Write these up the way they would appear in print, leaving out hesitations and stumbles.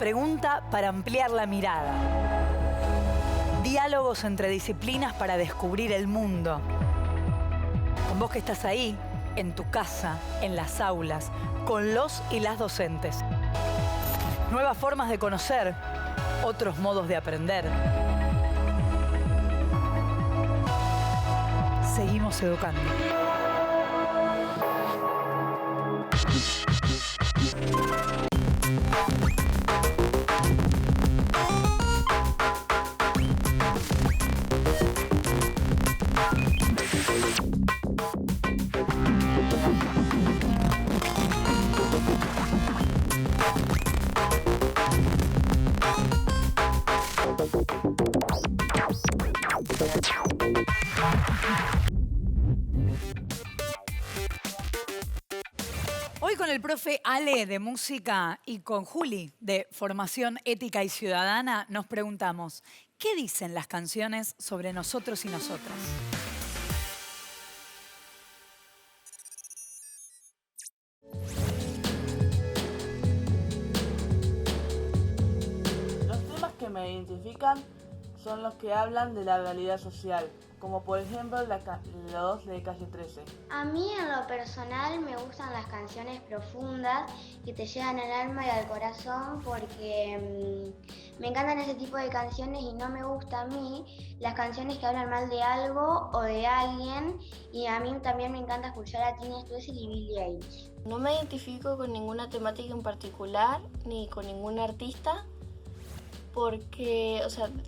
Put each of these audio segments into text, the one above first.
pregunta para ampliar la mirada. Diálogos entre disciplinas para descubrir el mundo. Con vos que estás ahí, en tu casa, en las aulas, con los y las docentes. Nuevas formas de conocer, otros modos de aprender. Seguimos educando. Hoy con el profe Ale de música y con Juli de formación ética y ciudadana nos preguntamos, ¿qué dicen las canciones sobre nosotros y nosotras? Los temas que me identifican son los que hablan de la realidad social, como por ejemplo los de Calle 13. A mí en lo personal me gustan las canciones profundas que te llegan al alma y al corazón porque me encantan ese tipo de canciones y no me gusta a mí las canciones que hablan mal de algo o de alguien, y a mí también me encanta escuchar a Tini Stoessel y Billie Eilish. No me identifico con ninguna temática en particular ni con ningún artista, porque,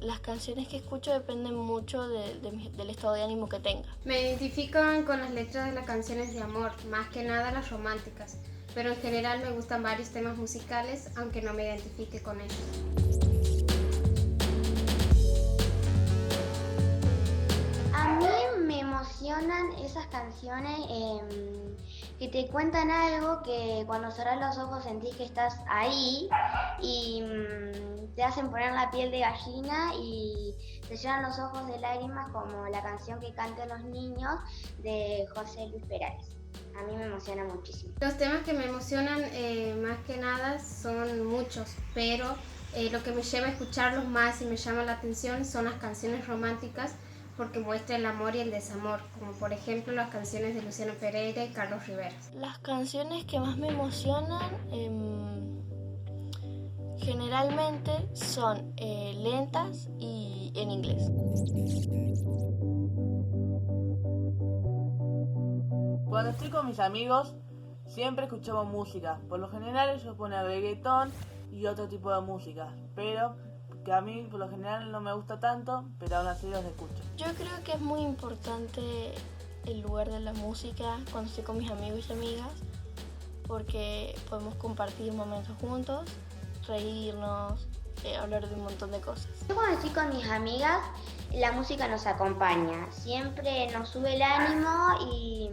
las canciones que escucho dependen mucho del estado de ánimo que tenga. Me identifican con las letras de las canciones de amor, más que nada las románticas, pero en general me gustan varios temas musicales, aunque no me identifique con ellos. A mí me emocionan esas canciones que te cuentan algo que cuando cerrás los ojos sentís que estás ahí y te hacen poner la piel de gallina y te llenan los ojos de lágrimas, como la canción que cantan los niños de José Luis Perales. A mí me emociona muchísimo. Los temas que me emocionan más que nada son muchos, pero lo que me lleva a escucharlos más y me llama la atención son las canciones románticas, porque muestra el amor y el desamor, como por ejemplo las canciones de Luciano Pereira y Carlos Rivera. Las canciones que más me emocionan generalmente son lentas y en inglés. Cuando estoy con mis amigos, siempre escuchamos música. Por lo general ellos ponen reggaetón y otro tipo de música, pero que a mí por lo general no me gusta tanto, pero aún así los escucho. Yo creo que es muy importante el lugar de la música cuando estoy con mis amigos y amigas, porque podemos compartir momentos juntos, reírnos, hablar de un montón de cosas. Yo cuando estoy con mis amigas, la música nos acompaña, siempre nos sube el ánimo y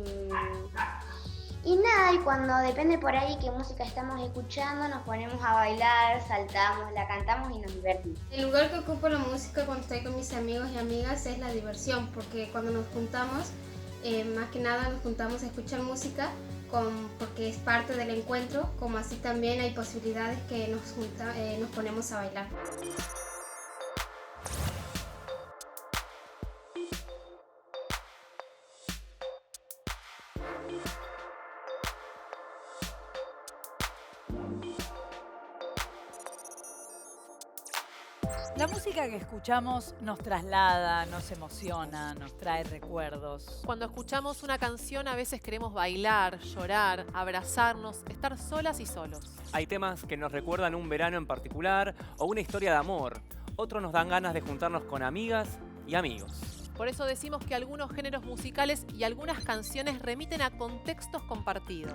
nada, y cuando depende por ahí qué música estamos escuchando, nos ponemos a bailar, saltamos, la cantamos y nos divertimos. El lugar que ocupa la música cuando estoy con mis amigos y amigas es la diversión, porque cuando nos juntamos, más que nada nos juntamos a escuchar música, porque es parte del encuentro, como así también hay posibilidades que nos ponemos a bailar. La música que escuchamos nos traslada, nos emociona, nos trae recuerdos. Cuando escuchamos una canción a veces queremos bailar, llorar, abrazarnos, estar solas y solos. Hay temas que nos recuerdan un verano en particular o una historia de amor. Otros nos dan ganas de juntarnos con amigas y amigos. Por eso decimos que algunos géneros musicales y algunas canciones remiten a contextos compartidos.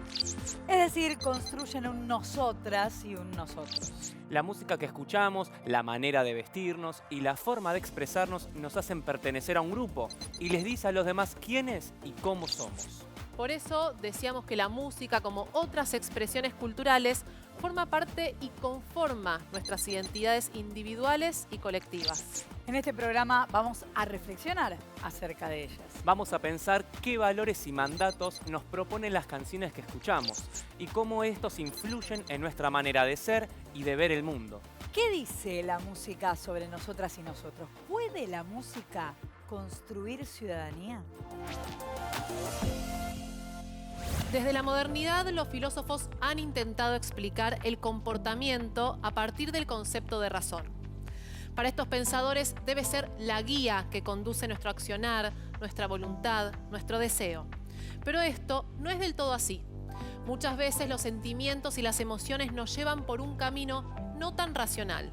Es decir, construyen un nosotras y un nosotros. La música que escuchamos, la manera de vestirnos y la forma de expresarnos nos hacen pertenecer a un grupo y les dice a los demás quiénes y cómo somos. Por eso decíamos que la música, como otras expresiones culturales, forma parte y conforma nuestras identidades individuales y colectivas. En este programa vamos a reflexionar acerca de ellas. Vamos a pensar qué valores y mandatos nos proponen las canciones que escuchamos y cómo estos influyen en nuestra manera de ser y de ver el mundo. ¿Qué dice la música sobre nosotras y nosotros? ¿Puede la música construir ciudadanía? Desde la modernidad, los filósofos han intentado explicar el comportamiento a partir del concepto de razón. Para estos pensadores debe ser la guía que conduce nuestro accionar, nuestra voluntad, nuestro deseo. Pero esto no es del todo así. Muchas veces los sentimientos y las emociones nos llevan por un camino no tan racional.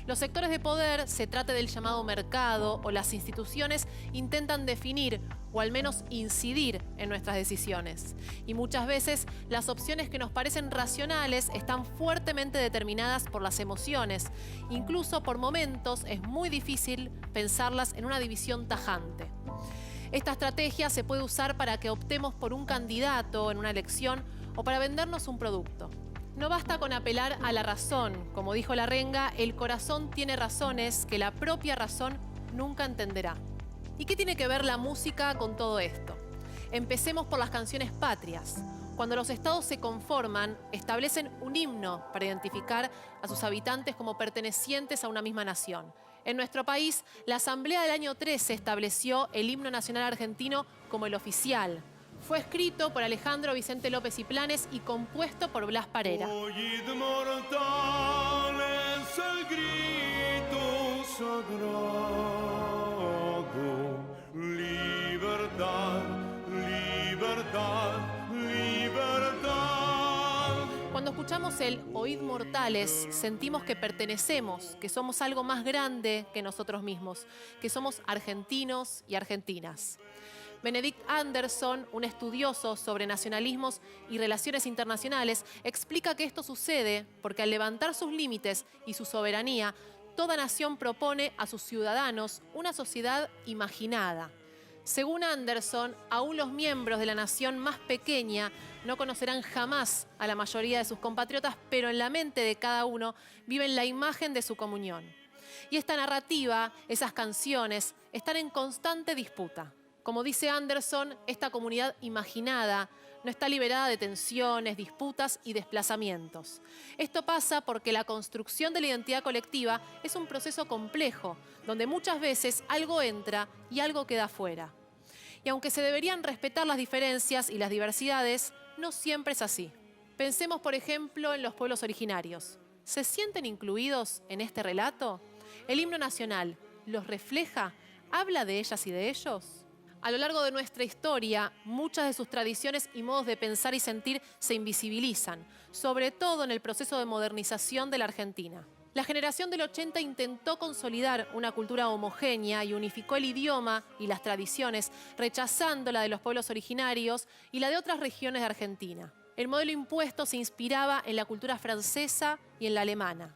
Los sectores de poder, se trate del llamado mercado o las instituciones, intentan definir o al menos incidir en nuestras decisiones. Y muchas veces las opciones que nos parecen racionales están fuertemente determinadas por las emociones. Incluso por momentos es muy difícil pensarlas en una división tajante. Esta estrategia se puede usar para que optemos por un candidato en una elección o para vendernos un producto. No basta con apelar a la razón. Como dijo Larrenga, el corazón tiene razones que la propia razón nunca entenderá. ¿Y qué tiene que ver la música con todo esto? Empecemos por las canciones patrias. Cuando los estados se conforman, establecen un himno para identificar a sus habitantes como pertenecientes a una misma nación. En nuestro país, la Asamblea del año 13 estableció el himno nacional argentino como el oficial. Fue escrito por Alejandro Vicente López y Planes y compuesto por Blas Parera. Oíd mortales el grito sagrado, libertad, libertad, libertad. Cuando escuchamos el Oíd mortales, sentimos que pertenecemos, que somos algo más grande que nosotros mismos, que somos argentinos y argentinas. Benedict Anderson, un estudioso sobre nacionalismos y relaciones internacionales, explica que esto sucede porque al levantar sus límites y su soberanía, toda nación propone a sus ciudadanos una sociedad imaginada. Según Anderson, aún los miembros de la nación más pequeña no conocerán jamás a la mayoría de sus compatriotas, pero en la mente de cada uno viven la imagen de su comunión. Y esta narrativa, esas canciones, están en constante disputa. Como dice Anderson, esta comunidad imaginada no está liberada de tensiones, disputas y desplazamientos. Esto pasa porque la construcción de la identidad colectiva es un proceso complejo, donde muchas veces algo entra y algo queda fuera. Y aunque se deberían respetar las diferencias y las diversidades, no siempre es así. Pensemos, por ejemplo, en los pueblos originarios. ¿Se sienten incluidos en este relato? ¿El himno nacional los refleja? ¿Habla de ellas y de ellos? A lo largo de nuestra historia, muchas de sus tradiciones y modos de pensar y sentir se invisibilizan, sobre todo en el proceso de modernización de la Argentina. La generación del 80 intentó consolidar una cultura homogénea y unificó el idioma y las tradiciones, rechazando la de los pueblos originarios y la de otras regiones de Argentina. El modelo impuesto se inspiraba en la cultura francesa y en la alemana.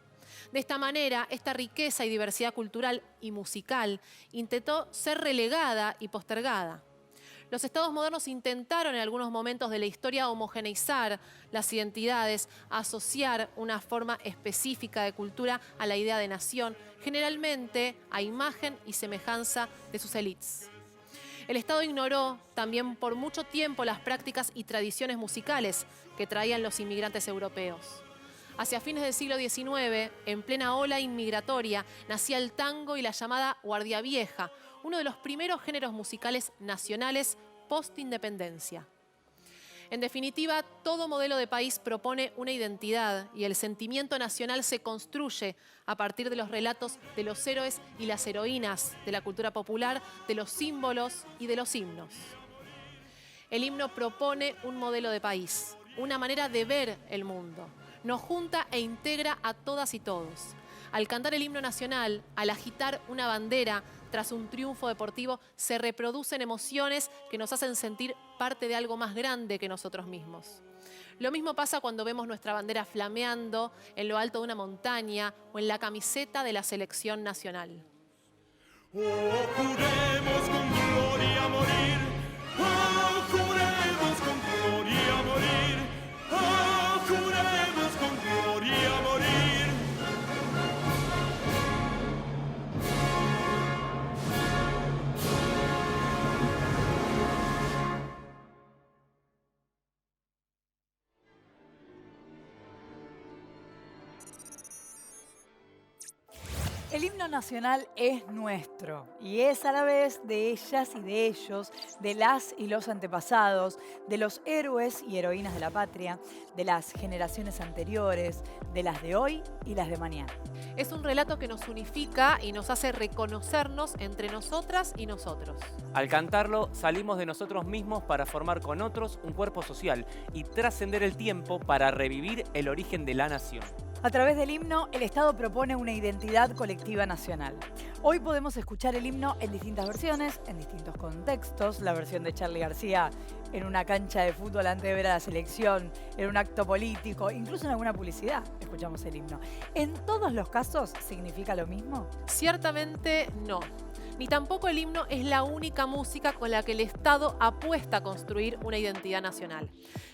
De esta manera, esta riqueza y diversidad cultural y musical intentó ser relegada y postergada. Los estados modernos intentaron en algunos momentos de la historia homogeneizar las identidades, asociar una forma específica de cultura a la idea de nación, generalmente a imagen y semejanza de sus élites. El Estado ignoró también por mucho tiempo las prácticas y tradiciones musicales que traían los inmigrantes europeos. Hacia fines del siglo XIX, en plena ola inmigratoria, nacía el tango y la llamada guardia vieja, uno de los primeros géneros musicales nacionales post-independencia. En definitiva, todo modelo de país propone una identidad y el sentimiento nacional se construye a partir de los relatos de los héroes y las heroínas de la cultura popular, de los símbolos y de los himnos. El himno propone un modelo de país, una manera de ver el mundo. Nos junta e integra a todas y todos. Al cantar el himno nacional, al agitar una bandera tras un triunfo deportivo, se reproducen emociones que nos hacen sentir parte de algo más grande que nosotros mismos. Lo mismo pasa cuando vemos nuestra bandera flameando en lo alto de una montaña o en la camiseta de la selección nacional. Oh, juremos con gloria morir. Oh, juremos con gloria morir. Oh, juremos con gloria morir. El himno nacional es nuestro y es a la vez de ellas y de ellos, de las y los antepasados, de los héroes y heroínas de la patria, de las generaciones anteriores, de las de hoy y las de mañana. Es un relato que nos unifica y nos hace reconocernos entre nosotras y nosotros. Al cantarlo, salimos de nosotros mismos para formar con otros un cuerpo social y trascender el tiempo para revivir el origen de la nación. A través del himno, el Estado propone una identidad colectiva nacional. Hoy podemos escuchar el himno en distintas versiones, en distintos contextos. La versión de Charly García en una cancha de fútbol antes de ver a la selección, en un acto político, incluso en alguna publicidad escuchamos el himno. ¿En todos los casos significa lo mismo? Ciertamente no. Ni tampoco el himno es la única música con la que el Estado apuesta a construir una identidad nacional.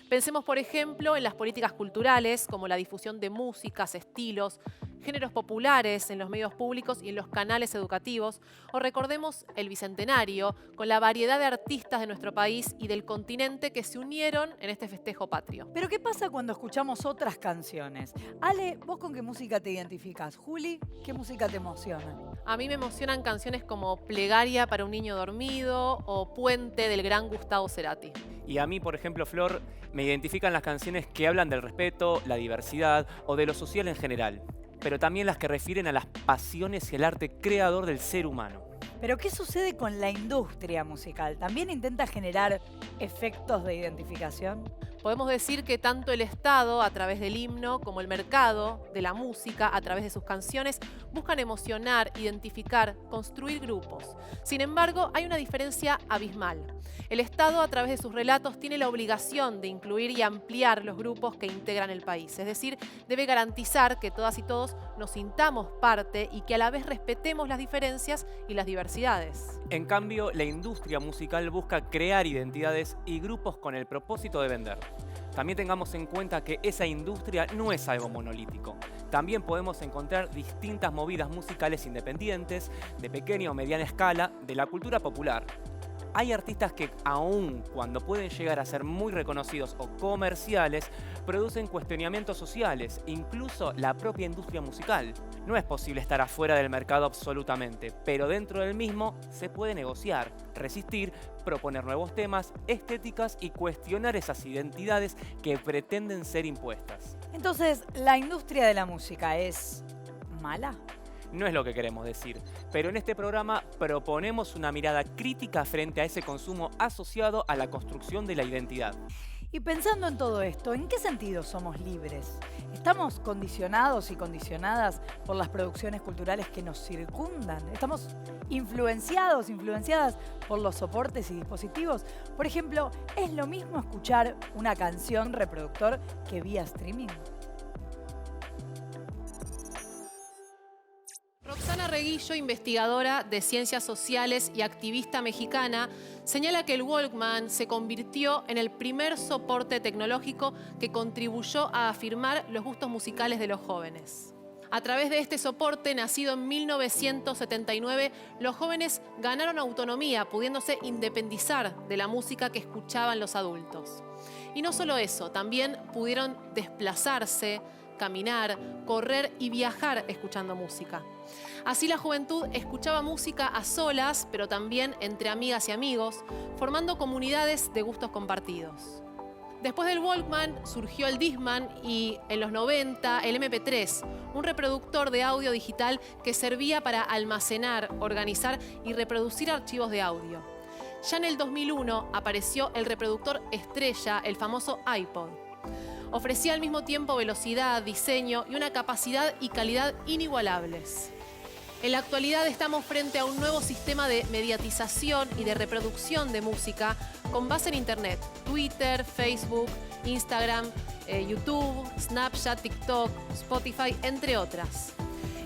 Pensemos, por ejemplo, en las políticas culturales, como la difusión de músicas, estilos, géneros populares en los medios públicos y en los canales educativos, o recordemos el Bicentenario, con la variedad de artistas de nuestro país y del continente que se unieron en este festejo patrio. Pero ¿qué pasa cuando escuchamos otras canciones? Ale, ¿vos con qué música te identificás? Juli, ¿qué música te emociona? A mí me emocionan canciones como Plegaria para un niño dormido o Puente del gran Gustavo Cerati. Y a mí, por ejemplo, Flor, me identifican las canciones que hablan del respeto, la diversidad o de lo social en general, pero también las que refieren a las pasiones y el arte creador del ser humano. Pero ¿qué sucede con la industria musical? ¿También intenta generar efectos de identificación? Podemos decir que tanto el Estado, a través del himno, como el mercado de la música, a través de sus canciones, buscan emocionar, identificar, construir grupos. Sin embargo, hay una diferencia abismal. El Estado, a través de sus relatos, tiene la obligación de incluir y ampliar los grupos que integran el país. Es decir, debe garantizar que todas y todos nos sintamos parte y que a la vez respetemos las diferencias y las diversidades. En cambio, la industria musical busca crear identidades y grupos con el propósito de vender. También tengamos en cuenta que esa industria no es algo monolítico. También podemos encontrar distintas movidas musicales independientes, de pequeña o mediana escala, de la cultura popular. Hay artistas que, aun cuando pueden llegar a ser muy reconocidos o comerciales, producen cuestionamientos sociales, incluso la propia industria musical. No es posible estar afuera del mercado absolutamente, pero dentro del mismo se puede negociar, resistir, proponer nuevos temas, estéticas y cuestionar esas identidades que pretenden ser impuestas. Entonces, ¿la industria de la música es mala? No es lo que queremos decir, pero en este programa proponemos una mirada crítica frente a ese consumo asociado a la construcción de la identidad. Y pensando en todo esto, ¿en qué sentido somos libres? ¿Estamos condicionados y condicionadas por las producciones culturales que nos circundan? ¿Estamos influenciadas por los soportes y dispositivos? Por ejemplo, ¿es lo mismo escuchar una canción reproductor que vía streaming? Roxana Reguillo, investigadora de ciencias sociales y activista mexicana, señala que el Walkman se convirtió en el primer soporte tecnológico que contribuyó a afirmar los gustos musicales de los jóvenes. A través de este soporte, nacido en 1979, los jóvenes ganaron autonomía, pudiéndose independizar de la música que escuchaban los adultos. Y no solo eso, también pudieron desplazarse, caminar, correr y viajar escuchando música. Así la juventud escuchaba música a solas, pero también entre amigas y amigos, formando comunidades de gustos compartidos. Después del Walkman surgió el Discman y en los 90 el MP3, un reproductor de audio digital que servía para almacenar, organizar y reproducir archivos de audio. Ya en el 2001 apareció el reproductor estrella, el famoso iPod. Ofrecía al mismo tiempo velocidad, diseño y una capacidad y calidad inigualables. En la actualidad estamos frente a un nuevo sistema de mediatización y de reproducción de música con base en Internet. Twitter, Facebook, Instagram, YouTube, Snapchat, TikTok, Spotify, entre otras.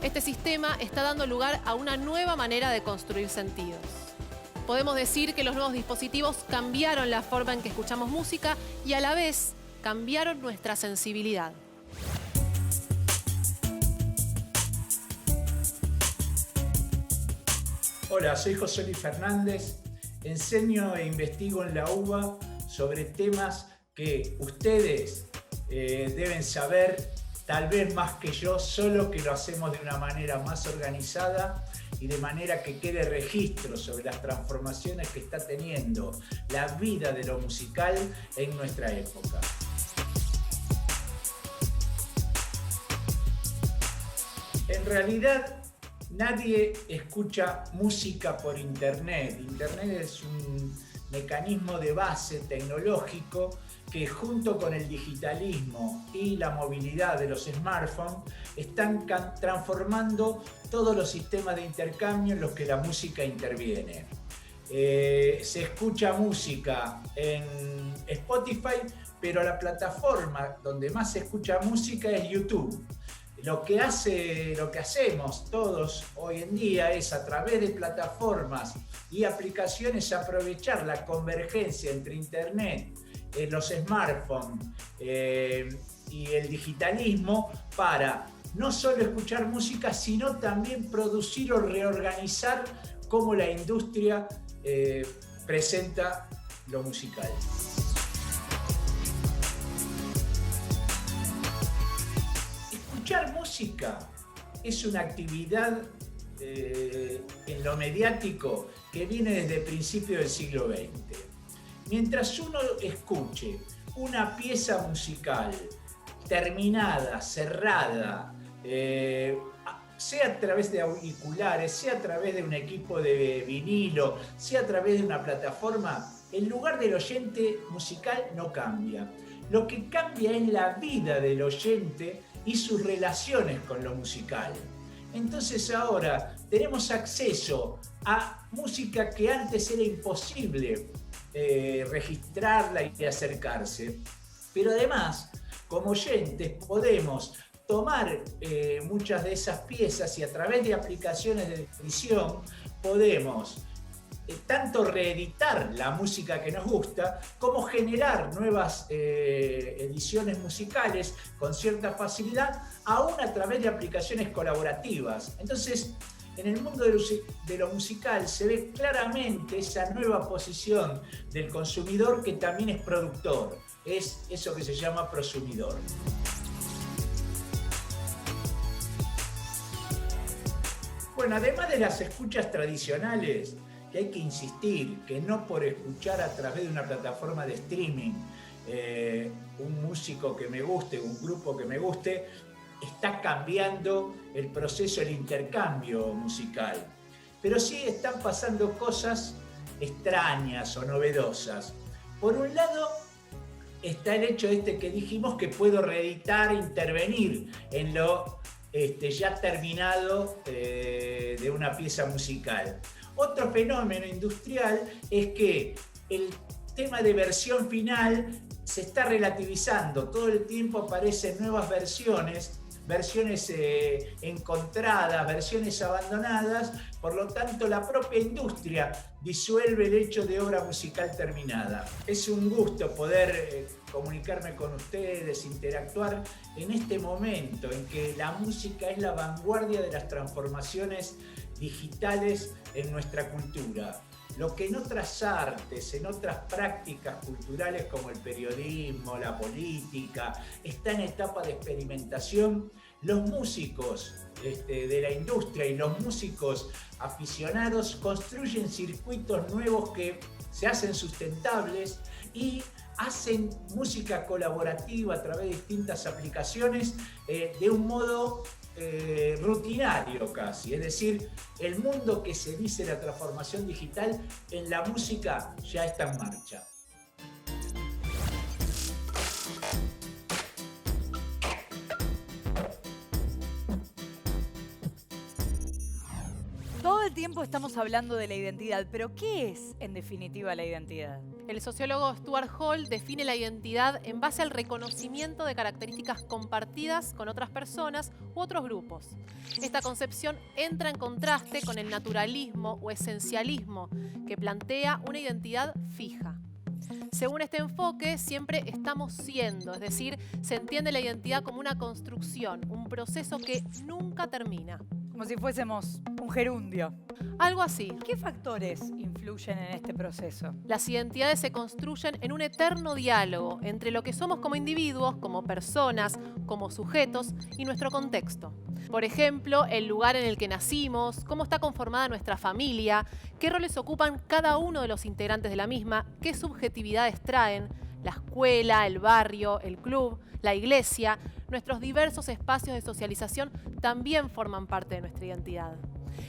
Este sistema está dando lugar a una nueva manera de construir sentidos. Podemos decir que los nuevos dispositivos cambiaron la forma en que escuchamos música y a la vez cambiaron nuestra sensibilidad. Hola, soy José Luis Fernández, enseño e investigo en la UBA sobre temas que ustedes deben saber tal vez más que yo, solo que lo hacemos de una manera más organizada y de manera que quede registro sobre las transformaciones que está teniendo la vida de lo musical en nuestra época. En realidad, nadie escucha música por Internet. Internet es un mecanismo de base tecnológico que junto con el digitalismo y la movilidad de los smartphones están transformando todos los sistemas de intercambio en los que la música interviene. Se escucha música en Spotify, pero la plataforma donde más se escucha música es YouTube. Lo que hacemos todos hoy en día es, a través de plataformas y aplicaciones, aprovechar la convergencia entre Internet, los smartphones y el digitalismo para no solo escuchar música, sino también producir o reorganizar cómo la industria presenta lo musical. Escuchar música es una actividad en lo mediático que viene desde el principio del siglo XX. Mientras uno escuche una pieza musical terminada, cerrada, sea a través de auriculares, sea a través de un equipo de vinilo, sea a través de una plataforma, el lugar del oyente musical no cambia. Lo que cambia es la vida del oyente y sus relaciones con lo musical. Entonces ahora tenemos acceso a música que antes era imposible registrarla y acercarse. Pero además, como oyentes, podemos tomar muchas de esas piezas y a través de aplicaciones de edición podemos tanto reeditar la música que nos gusta, como generar nuevas ediciones musicales con cierta facilidad, aún a través de aplicaciones colaborativas. Entonces, en el mundo de lo musical se ve claramente esa nueva posición del consumidor, que también es productor. Es eso que se llama prosumidor. Bueno, además de las escuchas tradicionales, que hay que insistir, que no por escuchar a través de una plataforma de streaming un músico que me guste, un grupo que me guste, está cambiando el proceso del intercambio musical. Pero sí están pasando cosas extrañas o novedosas. Por un lado, está el hecho que dijimos, que puedo reeditar, intervenir en lo ya terminado de una pieza musical. Otro fenómeno industrial es que el tema de versión final se está relativizando. Todo el tiempo aparecen nuevas versiones encontradas, versiones abandonadas. Por lo tanto, la propia industria disuelve el hecho de obra musical terminada. Es un gusto poder comunicarme con ustedes, interactuar en este momento en que la música es la vanguardia de las transformaciones digitales en nuestra cultura. Lo que en otras artes, en otras prácticas culturales como el periodismo, la política, está en etapa de experimentación, los músicos de la industria y los músicos aficionados construyen circuitos nuevos que se hacen sustentables y hacen música colaborativa a través de distintas aplicaciones de un modo rutinario casi. Es decir, el mundo que se dice la transformación digital en la música ya está en marcha. Todo el tiempo estamos hablando de la identidad, pero ¿qué es, en definitiva, la identidad? El sociólogo Stuart Hall define la identidad en base al reconocimiento de características compartidas con otras personas u otros grupos. Esta concepción entra en contraste con el naturalismo o esencialismo, que plantea una identidad fija. Según este enfoque, siempre estamos siendo, es decir, se entiende la identidad como una construcción, un proceso que nunca termina. como si fuésemos un gerundio. Algo así. ¿Qué factores influyen en este proceso? Las identidades se construyen en un eterno diálogo entre lo que somos como individuos, como personas, como sujetos y nuestro contexto. Por ejemplo, el lugar en el que nacimos, cómo está conformada nuestra familia, qué roles ocupan cada uno de los integrantes de la misma, qué subjetividades traen, la escuela, el barrio, el club, la iglesia, nuestros diversos espacios de socialización también forman parte de nuestra identidad.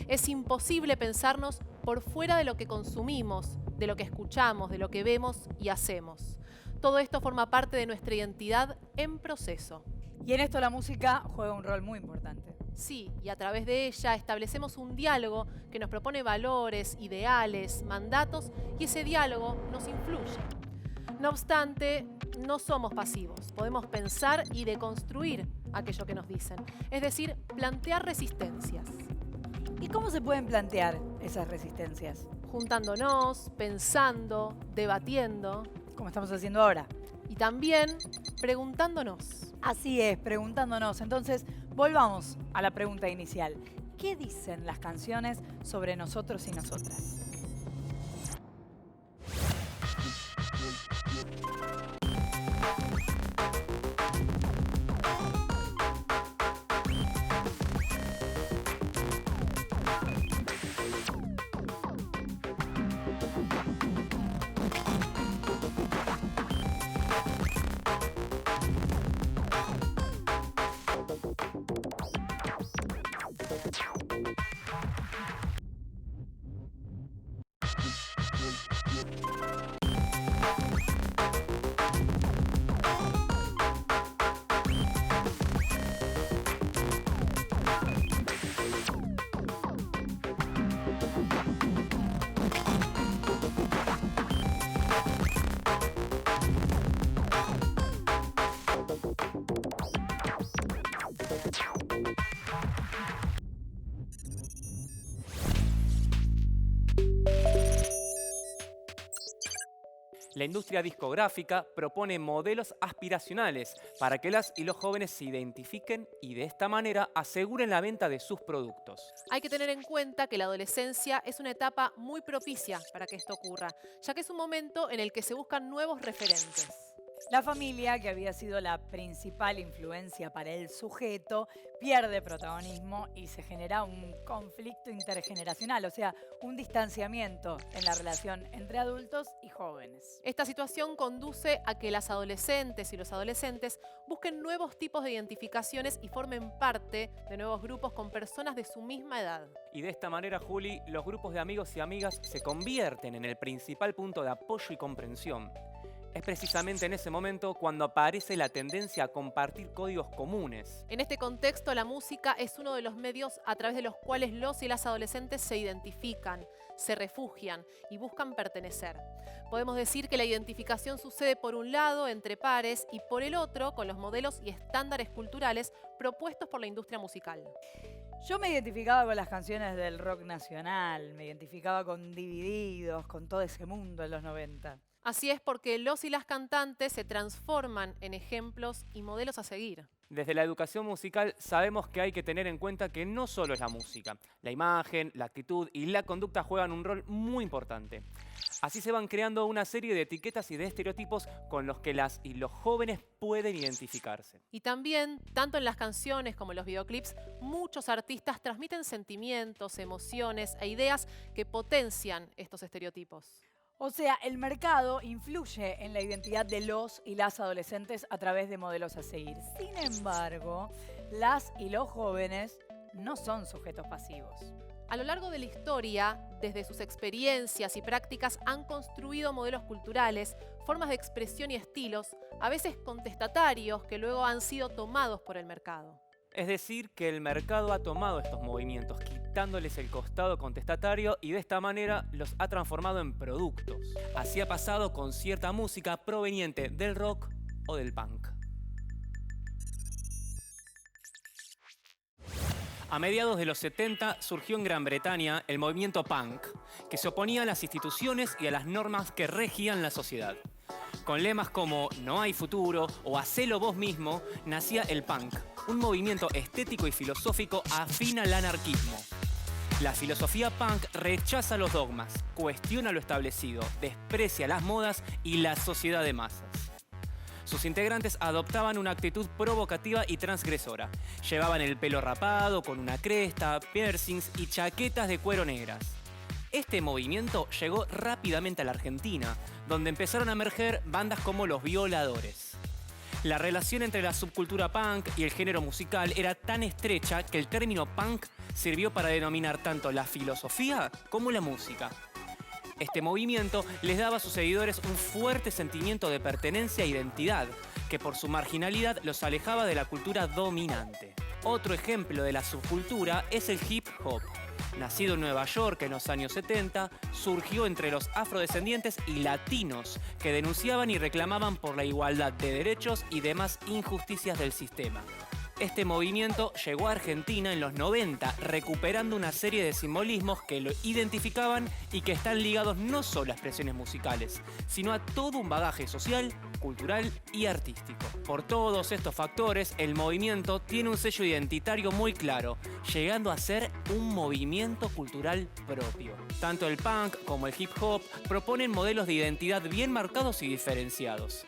Es imposible pensarnos por fuera de lo que consumimos, de lo que escuchamos, de lo que vemos y hacemos. Todo esto forma parte de nuestra identidad en proceso. Y en esto la música juega un rol muy importante. Sí, y a través de ella establecemos un diálogo que nos propone valores, ideales, mandatos, y ese diálogo nos influye. No obstante, no somos pasivos. Podemos pensar y deconstruir aquello que nos dicen, es decir, plantear resistencias. ¿Y cómo se pueden plantear esas resistencias? Juntándonos, pensando, debatiendo. Como estamos haciendo ahora. Y también preguntándonos. Así es, preguntándonos. Entonces, volvamos a la pregunta inicial. ¿Qué dicen las canciones sobre nosotros y nosotras? La industria discográfica propone modelos aspiracionales para que las y los jóvenes se identifiquen y de esta manera aseguren la venta de sus productos. Hay que tener en cuenta que la adolescencia es una etapa muy propicia para que esto ocurra, ya que es un momento en el que se buscan nuevos referentes. La familia, que había sido la principal influencia para el sujeto, pierde protagonismo y se genera un conflicto intergeneracional, o sea, un distanciamiento en la relación entre adultos y jóvenes. Esta situación conduce a que las adolescentes y los adolescentes busquen nuevos tipos de identificaciones y formen parte de nuevos grupos con personas de su misma edad. Y de esta manera, Juli, los grupos de amigos y amigas se convierten en el principal punto de apoyo y comprensión. Es precisamente en ese momento cuando aparece la tendencia a compartir códigos comunes. En este contexto, la música es uno de los medios a través de los cuales los y las adolescentes se identifican, se refugian y buscan pertenecer. Podemos decir que la identificación sucede por un lado entre pares y por el otro con los modelos y estándares culturales propuestos por la industria musical. Yo me identificaba con las canciones del rock nacional, me identificaba con Divididos, con todo ese mundo en los 90. Así es porque los y las cantantes se transforman en ejemplos y modelos a seguir. Desde la educación musical sabemos que hay que tener en cuenta que no solo es la música, la imagen, la actitud y la conducta juegan un rol muy importante. Así se van creando una serie de etiquetas y de estereotipos con los que las y los jóvenes pueden identificarse. Y también, tanto en las canciones como en los videoclips, muchos artistas transmiten sentimientos, emociones e ideas que potencian estos estereotipos. O sea, el mercado influye en la identidad de los y las adolescentes a través de modelos a seguir. Sin embargo, las y los jóvenes no son sujetos pasivos. A lo largo de la historia, desde sus experiencias y prácticas han construido modelos culturales, formas de expresión y estilos, a veces contestatarios, que luego han sido tomados por el mercado. Es decir, que el mercado ha tomado estos movimientos, quitándoles el costado contestatario y de esta manera los ha transformado en productos. Así ha pasado con cierta música proveniente del rock o del punk. A mediados de los 70 surgió en Gran Bretaña el movimiento punk, que se oponía a las instituciones y a las normas que regían la sociedad. Con lemas como "no hay futuro" o "hacelo vos mismo", nacía el punk, un movimiento estético y filosófico afín al anarquismo. La filosofía punk rechaza los dogmas, cuestiona lo establecido, desprecia las modas y la sociedad de masas. Sus integrantes adoptaban una actitud provocativa y transgresora. Llevaban el pelo rapado, con una cresta, piercings y chaquetas de cuero negras. Este movimiento llegó rápidamente a la Argentina, donde empezaron a emerger bandas como Los Violadores. La relación entre la subcultura punk y el género musical era tan estrecha que el término punk sirvió para denominar tanto la filosofía como la música. Este movimiento les daba a sus seguidores un fuerte sentimiento de pertenencia e identidad, que por su marginalidad los alejaba de la cultura dominante. Otro ejemplo de la subcultura es el hip hop. Nacido en Nueva York en los años 70, surgió entre los afrodescendientes y latinos que denunciaban y reclamaban por la igualdad de derechos y demás injusticias del sistema. Este movimiento llegó a Argentina en los 90, recuperando una serie de simbolismos que lo identificaban y que están ligados no solo a expresiones musicales, sino a todo un bagaje social, cultural y artístico. Por todos estos factores, el movimiento tiene un sello identitario muy claro, llegando a ser un movimiento cultural propio. Tanto el punk como el hip hop proponen modelos de identidad bien marcados y diferenciados.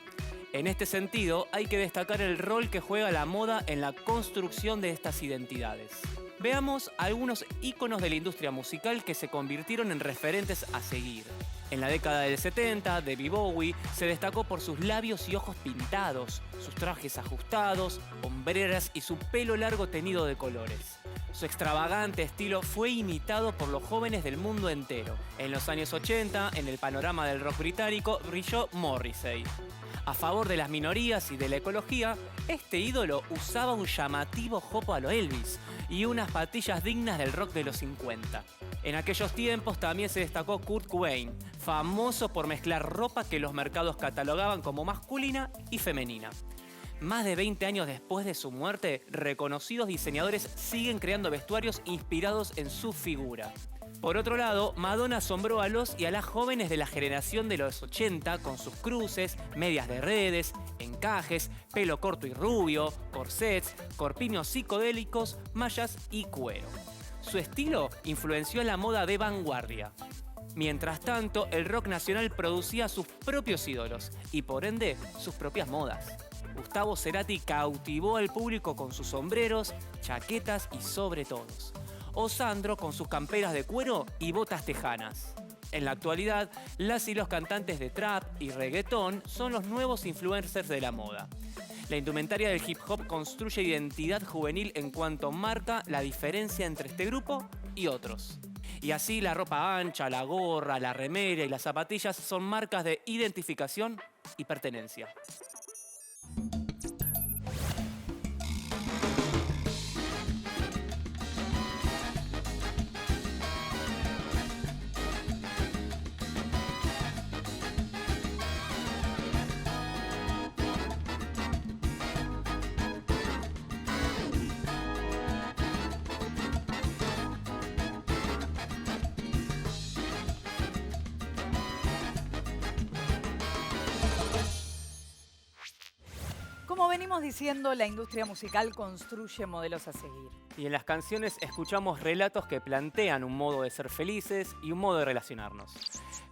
En este sentido, hay que destacar el rol que juega la moda en la construcción de estas identidades. Veamos algunos íconos de la industria musical que se convirtieron en referentes a seguir. En la década del 70, David Bowie se destacó por sus labios y ojos pintados, sus trajes ajustados, hombreras y su pelo largo teñido de colores. Su extravagante estilo fue imitado por los jóvenes del mundo entero. En los años 80, en el panorama del rock británico, brilló Morrissey. A favor de las minorías y de la ecología, este ídolo usaba un llamativo jopo a lo Elvis y unas patillas dignas del rock de los 50. En aquellos tiempos también se destacó Kurt Cobain, famoso por mezclar ropa que los mercados catalogaban como masculina y femenina. Más de 20 años después de su muerte, reconocidos diseñadores siguen creando vestuarios inspirados en su figura. Por otro lado, Madonna asombró a los y a las jóvenes de la generación de los 80 con sus cruces, medias de redes, encajes, pelo corto y rubio, corsets, corpiños psicodélicos, mallas y cuero. Su estilo influenció la moda de vanguardia. Mientras tanto, el rock nacional producía sus propios ídolos y, por ende, sus propias modas. Gustavo Cerati cautivó al público con sus sombreros, chaquetas y sobretodos. O Sandro con sus camperas de cuero y botas tejanas. En la actualidad, las y los cantantes de trap y reggaetón son los nuevos influencers de la moda. La indumentaria del hip hop construye identidad juvenil en cuanto marca la diferencia entre este grupo y otros. Y así la ropa ancha, la gorra, la remera y las zapatillas son marcas de identificación y pertenencia. Como venimos diciendo, la industria musical construye modelos a seguir. Y en las canciones escuchamos relatos que plantean un modo de ser felices y un modo de relacionarnos.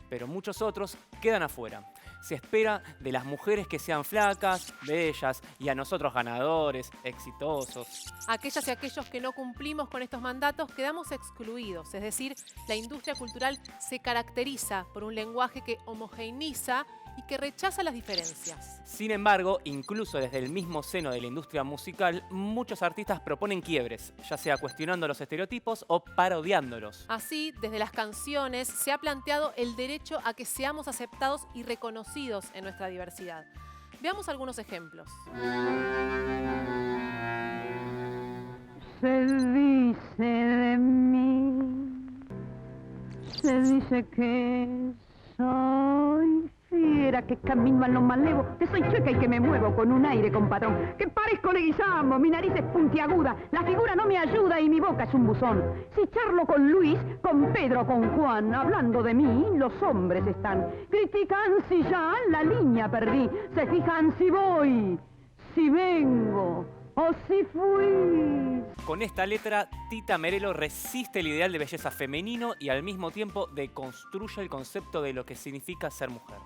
Pero muchos otros quedan afuera. Se espera de las mujeres que sean flacas, bellas y a nosotros ganadores, exitosos. Aquellas y aquellos que no cumplimos con estos mandatos quedamos excluidos. Es decir, la industria cultural se caracteriza por un lenguaje que homogeneiza y que rechaza las diferencias. Sin embargo, incluso desde el mismo seno de la industria musical, muchos artistas proponen quiebres, ya sea cuestionando los estereotipos o parodiándolos. Así, desde las canciones se ha planteado el derecho a que seamos aceptados y reconocidos en nuestra diversidad. Veamos algunos ejemplos. Se dice de mí, se dice que soy fiera, que camino a lo malevo, que soy chueca y que me muevo con un aire compadrón, que parezco Leguizamo, mi nariz es puntiaguda, la figura no me ayuda y mi boca es un buzón. Si charlo con Luis, con Pedro, con Juan, hablando de mí, los hombres están. Critican si ya la línea perdí, se fijan si voy, si vengo o si fui. Con esta letra, Tita Merelo resiste el ideal de belleza femenino y al mismo tiempo deconstruye el concepto de lo que significa ser mujer.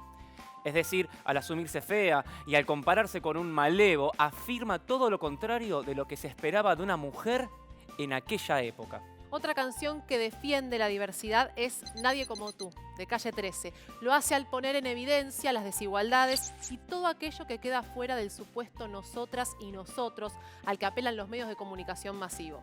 Es decir, al asumirse fea y al compararse con un malevo, afirma todo lo contrario de lo que se esperaba de una mujer en aquella época. Otra canción que defiende la diversidad es Nadie como tú, de Calle 13. Lo hace al poner en evidencia las desigualdades y todo aquello que queda fuera del supuesto nosotras y nosotros al que apelan los medios de comunicación masivos.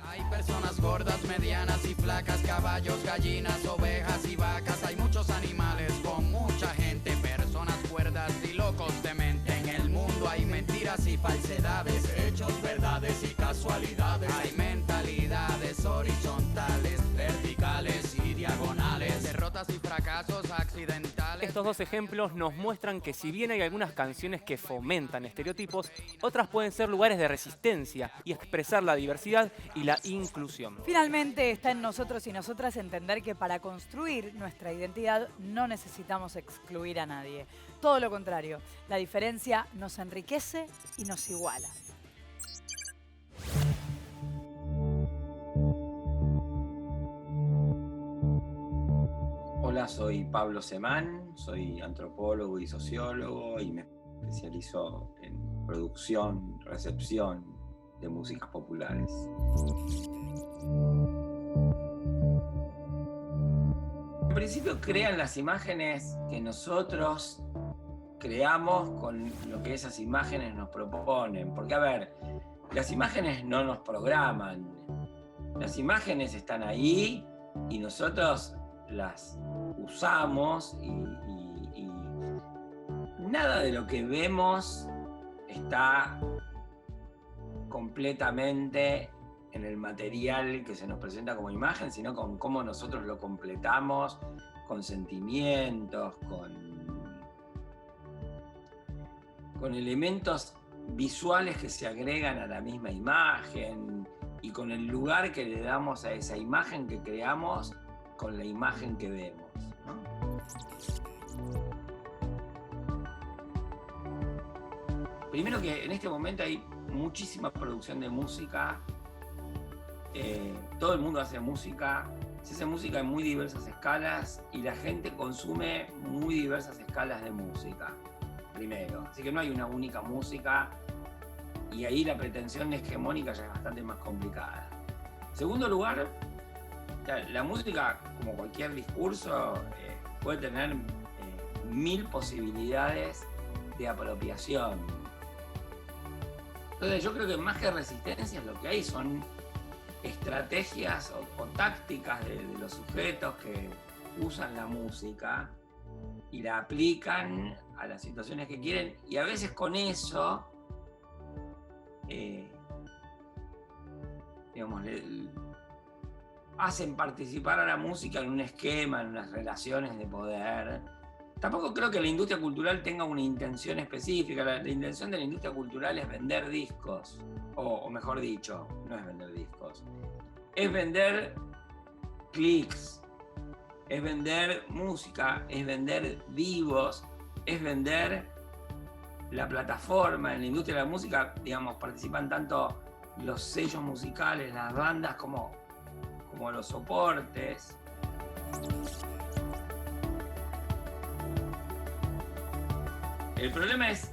Hay personas gordas, medianas y flacas, caballos, gallinas, ovejas y vacas. Hay muchos animales con mucha gente, personas cuerdas y locos de mente. En el mundo hay mentiras y falsedades, hechos, verdades y casualidades. Hay mentalidades horizontales, verticales y diagonales, derrotas y fracasos accidentales. Estos dos ejemplos nos muestran que si bien hay algunas canciones que fomentan estereotipos, otras pueden ser lugares de resistencia y expresar la diversidad y la inclusión. Finalmente está en nosotros y nosotras entender que para construir nuestra identidad no necesitamos excluir a nadie. Todo lo contrario, la diferencia nos enriquece y nos iguala. Hola, soy Pablo Semán, soy antropólogo y sociólogo y me especializo en producción, recepción de músicas populares. En principio crean las imágenes que nosotros creamos con lo que esas imágenes nos proponen. Porque, a ver, las imágenes no nos programan. Las imágenes están ahí y nosotros las usamos y nada de lo que vemos está completamente en el material que se nos presenta como imagen, sino con cómo nosotros lo completamos, con sentimientos, con elementos visuales que se agregan a la misma imagen y con el lugar que le damos a esa imagen que creamos con la imagen que vemos, ¿no? Primero que en este momento hay muchísima producción de música, todo el mundo hace música, se hace música en muy diversas escalas y la gente consume muy diversas escalas de música, primero. Así que no hay una única música y ahí la pretensión hegemónica ya es bastante más complicada. En segundo lugar, la música, como cualquier discurso, puede tener 1000 posibilidades de apropiación. Entonces yo creo que más que resistencias lo que hay son estrategias o tácticas de los sujetos que usan la música y la aplican a las situaciones que quieren y a veces con eso digamos, hacen participar a la música en un esquema, en unas relaciones de poder. Tampoco creo que la industria cultural tenga una intención específica. La intención de la industria cultural es vender discos, o mejor dicho, no es vender discos, es vender clics, es vender música, es vender vivos, es vender la plataforma. En la industria de la música, digamos, participan tanto los sellos musicales, las bandas, como los soportes. El problema es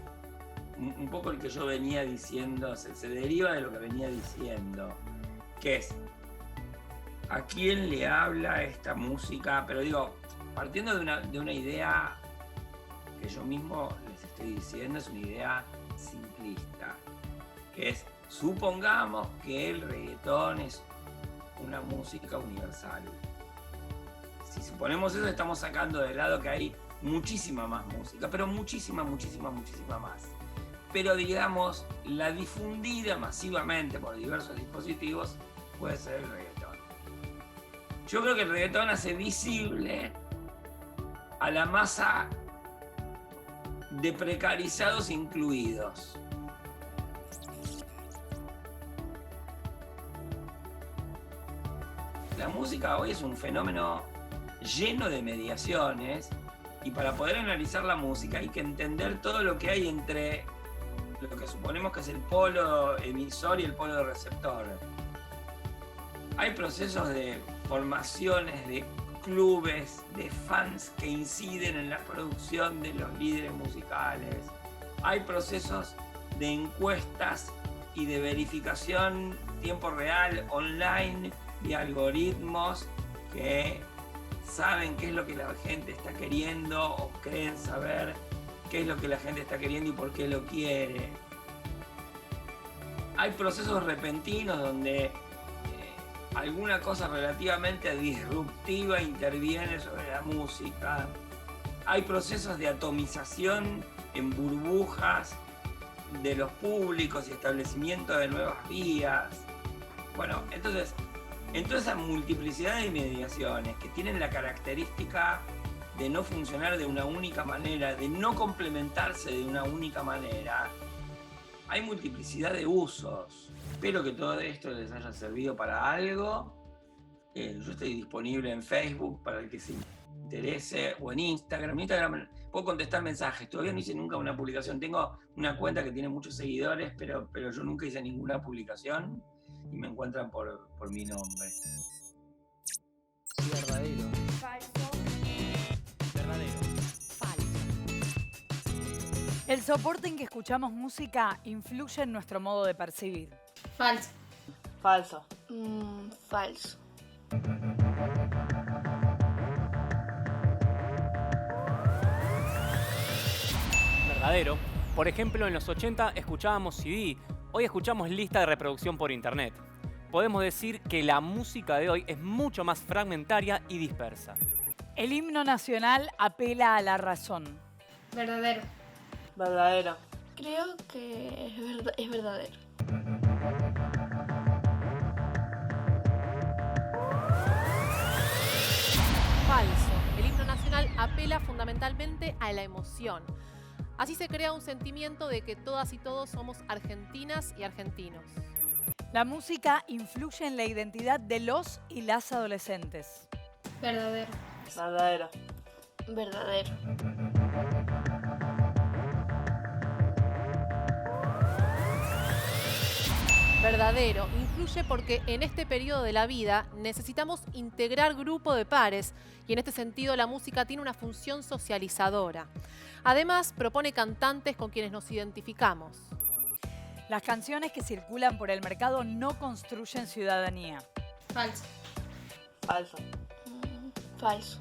un poco el que yo venía diciendo, se deriva de lo que venía diciendo, que es a quién le habla esta música, pero digo, partiendo de una idea que yo mismo les estoy diciendo, es una idea simplista, que es, supongamos que el reggaetón es una música universal. Si suponemos eso, estamos sacando de lado que hay muchísima más música, pero muchísima más. Pero digamos, la difundida masivamente por diversos dispositivos puede ser el reggaetón. Yo creo que el reggaetón hace visible a la masa de precarizados incluidos. La música hoy es un fenómeno lleno de mediaciones y para poder analizar la música hay que entender todo lo que hay entre lo que suponemos que es el polo emisor y el polo receptor. Hay procesos de formaciones, de clubes, de fans que inciden en la producción de los líderes musicales. Hay procesos de encuestas y de verificación tiempo real, online, de algoritmos que saben qué es lo que la gente está queriendo o creen saber qué es lo que la gente está queriendo y por qué lo quiere. Hay procesos repentinos donde alguna cosa relativamente disruptiva interviene sobre la música. Hay procesos de atomización en burbujas de los públicos y establecimiento de nuevas vías. Bueno, entonces, en toda esa multiplicidad de mediaciones que tienen la característica de no funcionar de una única manera, de no complementarse de una única manera, hay multiplicidad de usos. Espero que todo esto les haya servido para algo. Yo estoy disponible en Facebook para el que se interese, o en Instagram. En Instagram puedo contestar mensajes. Todavía no hice nunca una publicación. Tengo una cuenta que tiene muchos seguidores, pero yo nunca hice ninguna publicación y me encuentran por mi nombre. Verdadero. Falso. Verdadero. Falso. El soporte en que escuchamos música influye en nuestro modo de percibir. Falso. Falso. Falso. Verdadero. Por ejemplo, en los 80 escuchábamos CD, hoy escuchamos lista de reproducción por internet. Podemos decir que la música de hoy es mucho más fragmentaria y dispersa. El himno nacional apela a la razón. Verdadero. Verdadero. Creo que es verdadero. Falso. El himno nacional apela fundamentalmente a la emoción. Así se crea un sentimiento de que todas y todos somos argentinas y argentinos. La música influye en la identidad de los y las adolescentes. Verdadero. Verdadero. Verdadero. Verdadero. Influye porque en este periodo de la vida necesitamos integrar grupo de pares y en este sentido la música tiene una función socializadora. Además, propone cantantes con quienes nos identificamos. Las canciones que circulan por el mercado no construyen ciudadanía. Falso. Falso. Falso.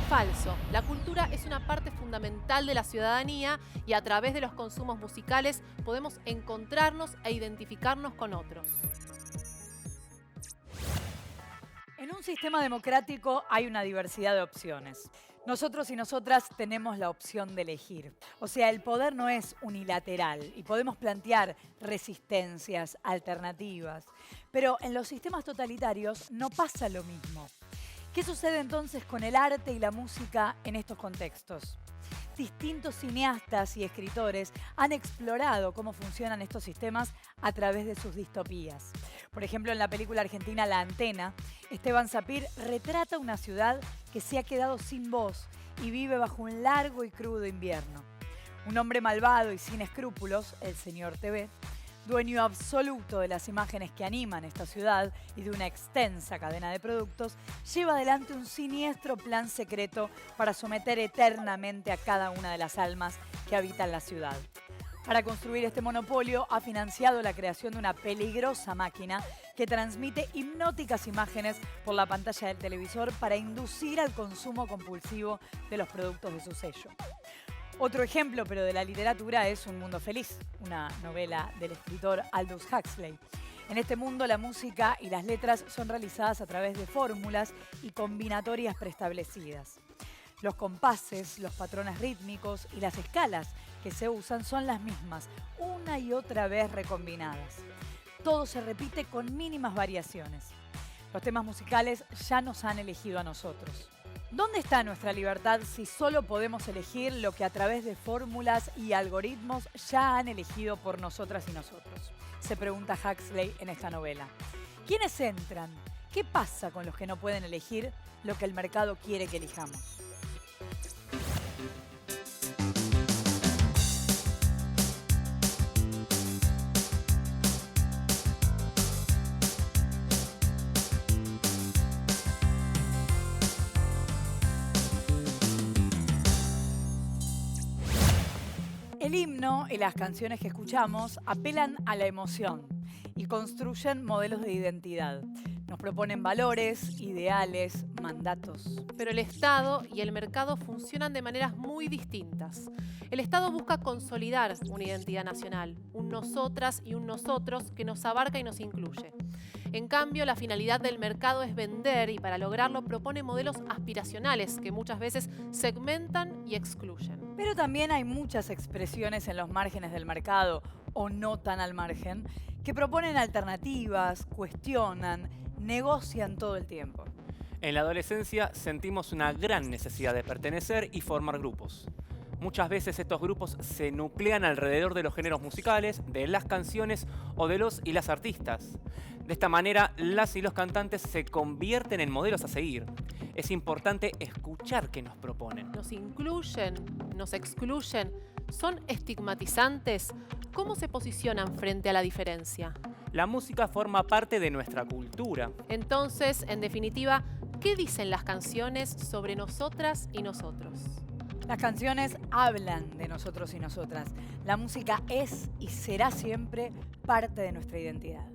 Falso. La cultura es una parte fundamental de la ciudadanía y a través de los consumos musicales podemos encontrarnos e identificarnos con otros. En un sistema democrático hay una diversidad de opciones. Nosotros y nosotras tenemos la opción de elegir. O sea, el poder no es unilateral y podemos plantear resistencias, alternativas. Pero en los sistemas totalitarios no pasa lo mismo. ¿Qué sucede entonces con el arte y la música en estos contextos? Distintos cineastas y escritores han explorado cómo funcionan estos sistemas a través de sus distopías. Por ejemplo, en la película argentina La Antena, Esteban Sapir retrata una ciudad que se ha quedado sin voz y vive bajo un largo y crudo invierno. Un hombre malvado y sin escrúpulos, el señor TV, dueño absoluto de las imágenes que animan esta ciudad y de una extensa cadena de productos, lleva adelante un siniestro plan secreto para someter eternamente a cada una de las almas que habitan la ciudad. Para construir este monopolio ha financiado la creación de una peligrosa máquina que transmite hipnóticas imágenes por la pantalla del televisor para inducir al consumo compulsivo de los productos de su sello. Otro ejemplo, pero de la literatura, es Un mundo feliz, una novela del escritor Aldous Huxley. En este mundo, la música y las letras son realizadas a través de fórmulas y combinatorias preestablecidas. Los compases, los patrones rítmicos y las escalas que se usan son las mismas, una y otra vez recombinadas. Todo se repite con mínimas variaciones. Los temas musicales ya nos han elegido a nosotros. ¿Dónde está nuestra libertad si solo podemos elegir lo que a través de fórmulas y algoritmos ya han elegido por nosotras y nosotros? Se pregunta Huxley en esta novela. ¿Quiénes entran? ¿Qué pasa con los que no pueden elegir lo que el mercado quiere que elijamos? El himno y las canciones que escuchamos apelan a la emoción y construyen modelos de identidad. Nos proponen valores, ideales, mandatos. Pero el Estado y el mercado funcionan de maneras muy distintas. El Estado busca consolidar una identidad nacional, un nosotras y un nosotros que nos abarca y nos incluye. En cambio, la finalidad del mercado es vender y para lograrlo propone modelos aspiracionales que muchas veces segmentan y excluyen. Pero también hay muchas expresiones en los márgenes del mercado, o no tan al margen, que proponen alternativas, cuestionan, negocian todo el tiempo. En la adolescencia sentimos una gran necesidad de pertenecer y formar grupos. Muchas veces estos grupos se nuclean alrededor de los géneros musicales, de las canciones o de los y las artistas. De esta manera, las y los cantantes se convierten en modelos a seguir. Es importante escuchar qué nos proponen. ¿Nos incluyen? ¿Nos excluyen? ¿Son estigmatizantes? ¿Cómo se posicionan frente a la diferencia? La música forma parte de nuestra cultura. Entonces, en definitiva, ¿qué dicen las canciones sobre nosotras y nosotros? Las canciones hablan de nosotros y nosotras. La música es y será siempre parte de nuestra identidad.